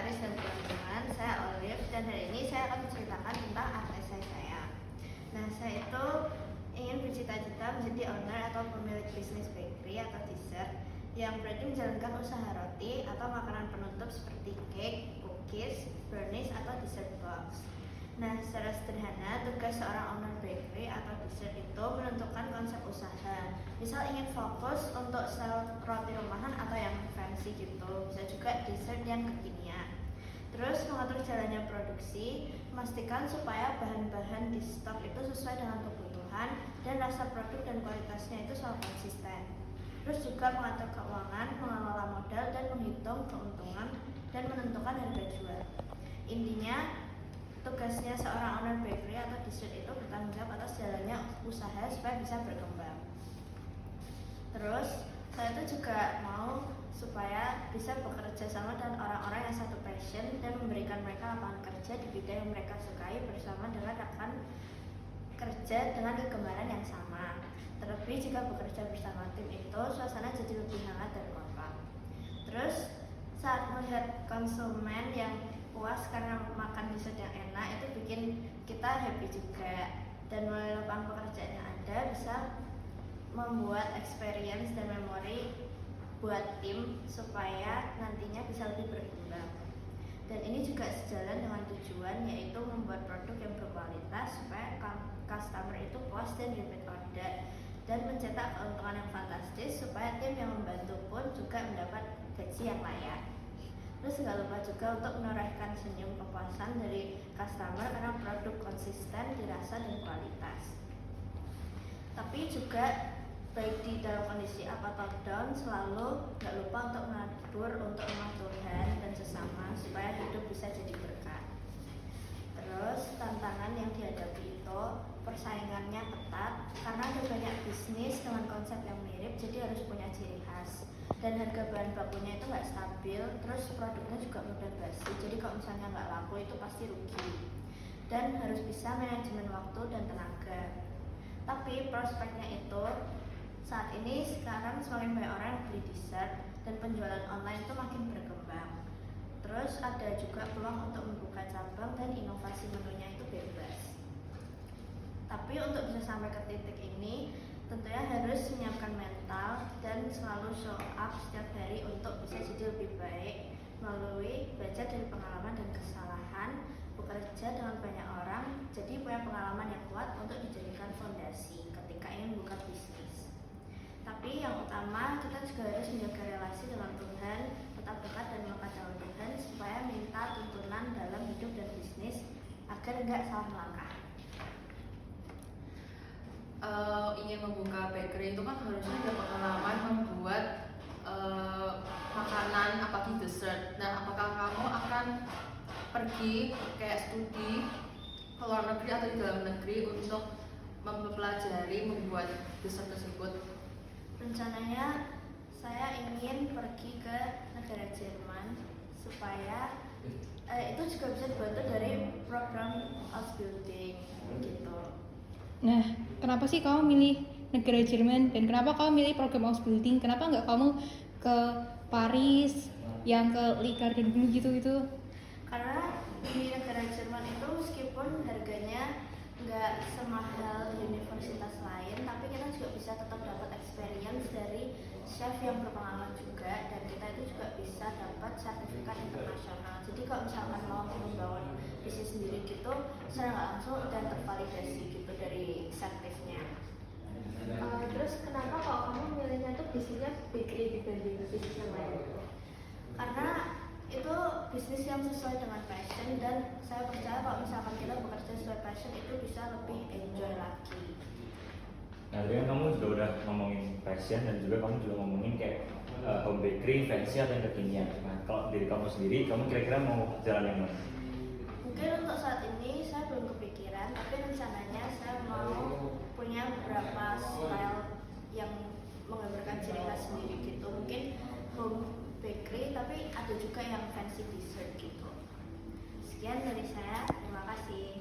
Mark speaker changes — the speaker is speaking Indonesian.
Speaker 1: Aris dan teman-teman, saya Olive dan hari ini saya akan menceritakan tentang art essay saya. Nah, saya itu ingin bercita-cita menjadi owner atau pemilik bisnis bakery atau dessert yang berarti menjalankan usaha roti atau makanan penutup seperti cake, cookies, brownies, atau dessert box. Nah, secara sederhana, tugas seorang owner bakery atau dessert itu menentukan konsep usaha. Misal ingin fokus untuk sel roti rumahan atau yang fancy gitu, bisa juga dessert yang kekinian. Terus mengatur jalannya produksi, memastikan supaya bahan-bahan di stok itu sesuai dengan kebutuhan dan rasa produk dan kualitasnya itu selalu konsisten. Terus juga mengatur keuangan, mengelola modal dan menghitung keuntungan dan menentukan harga jual. Intinya, tugasnya seorang owner bakery atau dessert itu bertanggung jawab atas jalannya usaha supaya bisa berkembang. Terus saya itu juga mau supaya bisa bekerja sama dengan orang-orang yang satu passion dan memberikan mereka lapangan kerja di bidang yang mereka sukai bersama dengan rekan kerja dengan kegemaran yang sama. Terlebih jika bekerja bersama tim itu suasana jadi lebih hangat dan kompak. Terus saat melihat konsumen yang puas karena makan dessert yang enak itu bikin kita happy juga, dan melalui lapangan pekerjaan yang ada bisa membuat experience dan memori buat tim supaya nantinya bisa lebih berkembang. Dan ini juga sejalan dengan tujuan, yaitu membuat produk yang berkualitas supaya customer itu puas dan repeat order, dan mencetak keuntungan yang fantastis supaya tim yang membantu pun juga mendapat gaji yang layak. Terus nggak lupa juga untuk menorehkan senyum kepuasan dari customer karena produk konsisten, dirasa, dan kualitas. Tapi juga baik di dalam kondisi up atau down, selalu nggak lupa untuk menabur untuk rumah Tuhan dan sesama supaya hidup bisa jadi berkah. Terus tantangan yang dihadapi itu persaingannya ketat karena ada banyak bisnis dengan konsep yang mirip, jadi harus punya ciri khas. Dan harga bahan bakunya itu nggak stabil, terus produknya juga mudah basi, jadi kalau misalnya nggak laku itu pasti rugi. Dan harus bisa manajemen waktu dan tenaga. Tapi prospeknya itu saat ini sekarang semakin banyak orang yang beli dessert dan penjualan online itu makin berkembang. Terus ada juga peluang untuk membuka cabang dan inovasi menunya itu bebas. Tapi untuk bisa sampai ke titik ini tentunya harus menyiapkan mental dan selalu show up setiap hari untuk bisa jadi lebih baik melalui belajar dari pengalaman dan kesalahan, bekerja dengan banyak orang, jadi punya pengalaman yang kuat untuk dijadikan fondasi ketika ingin buka bisnis. Tapi yang utama kita juga harus menjaga relasi dengan Tuhan, tetap dekat dan melekat dengan Tuhan supaya minta tuntunan dalam hidup dan bisnis agar enggak salah melangkah.
Speaker 2: Ingin membuka bakery itu kan harusnya ada pengalaman membuat makanan apalagi dessert. Nah, apakah kamu akan pergi kayak studi ke luar negeri atau di dalam negeri untuk mempelajari membuat dessert tersebut?
Speaker 1: Rencananya saya ingin pergi ke negara Jerman supaya itu juga bisa dibantu dari program Ausbildung gitu.
Speaker 3: Nah, kenapa sih kamu milih negara Jerman dan kenapa kamu milih program Ausbildung? Kenapa nggak kamu ke Paris, yang ke Lee Garden dulu gitu?
Speaker 1: Karena di negara Jerman itu meskipun harganya nggak semahal universitas lain, tapi kita juga bisa tetap dapat experience dari chef yang berpengalaman juga, dan kita itu juga bisa dapat sertifikat internasional. Jadi kalau misalkan mau membangun bisnis sendiri gitu, secara nggak langsung dan tervalidasi gitu dari sertifnya.
Speaker 4: Terus kenapa kalau kamu milihnya tuh bisnisnya bakery dibanding bisnis yang lain?
Speaker 1: Karena itu bisnis yang sesuai dengan passion, dan saya percaya kalau misalkan kita bekerja sesuai passion itu bisa lebih enjoy lagi.
Speaker 5: Nah, tadi kan kamu juga udah ngomongin passion dan juga kamu juga ngomongin kayak home bakery, fancy atau yang kekinian. Nah, kalau diri kamu sendiri, kamu kira-kira mau jalan yang mana?
Speaker 1: Mungkin untuk saat ini saya belum kepikiran, tapi rencananya saya mau punya beberapa style yang menggambarkan ciri khas sendiri gitu. Mungkin home bakery, tapi ada juga yang fancy dessert gitu. Sekian dari saya, terima kasih.